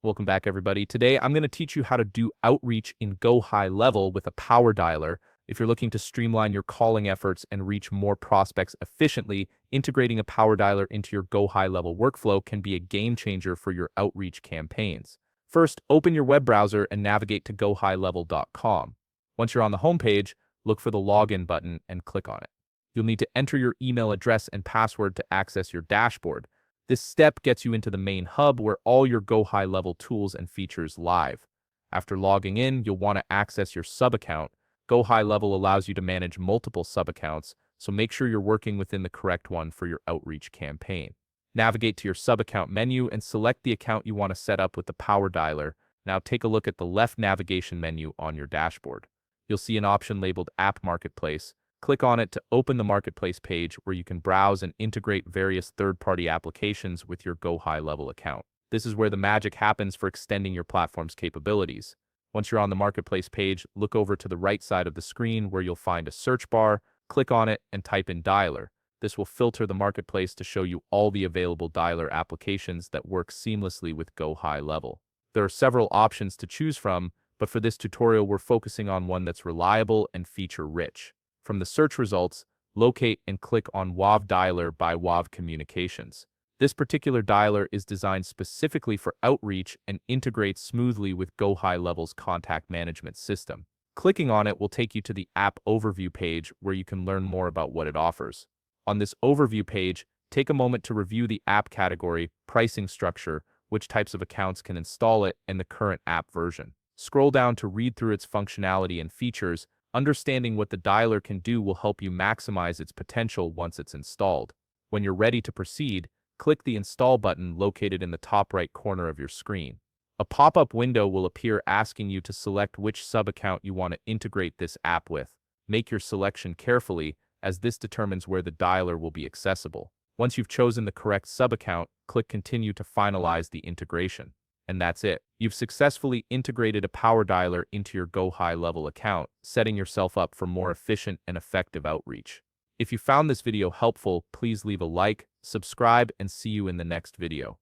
Welcome back, everybody. Today, I'm going to teach you how to do outreach in GoHighLevel with a power dialer. If you're looking to streamline your calling efforts and reach more prospects efficiently, integrating a power dialer into your GoHighLevel workflow can be a game changer for your outreach campaigns. First, open your web browser and navigate to GoHighLevel.com. Once you're on the homepage, look for the login button and click on it. You'll need to enter your email address and password to access your dashboard. This step gets you into the main hub where all your GoHighLevel tools and features live. After logging in, you'll want to access your sub-account. GoHighLevel allows you to manage multiple sub-accounts, so make sure you're working within the correct one for your outreach campaign. Navigate to your sub-account menu and select the account you want to set up with the power dialer. Now take a look at the left navigation menu on your dashboard. You'll see an option labeled App Marketplace. Click on it to open the Marketplace page where you can browse and integrate various third-party applications with your GoHighLevel account. This is where the magic happens for extending your platform's capabilities. Once you're on the Marketplace page, look over to the right side of the screen where you'll find a search bar, click on it, and type in Dialer. This will filter the Marketplace to show you all the available dialer applications that work seamlessly with GoHighLevel. There are several options to choose from, but for this tutorial we're focusing on one that's reliable and feature-rich. From the search results, locate and click on WAV Dialer by WAV Communications. This particular dialer is designed specifically for outreach and integrates smoothly with GoHighLevel's contact management system. Clicking on it will take you to the app overview page where you can learn more about what it offers. On this overview page, take a moment to review the app category, pricing structure, which types of accounts can install it, and the current app version. Scroll down to read through its functionality and features. Understanding what the dialer can do will help you maximize its potential once it's installed. When you're ready to proceed, click the Install button located in the top right corner of your screen. A pop-up window will appear asking you to select which sub-account you want to integrate this app with. Make your selection carefully, as this determines where the dialer will be accessible. Once you've chosen the correct sub-account, click Continue to finalize the integration. And that's it. You've successfully integrated a power dialer into your GoHighLevel account, setting yourself up for more efficient and effective outreach. If you found this video helpful, please leave a like, subscribe, and see you in the next video.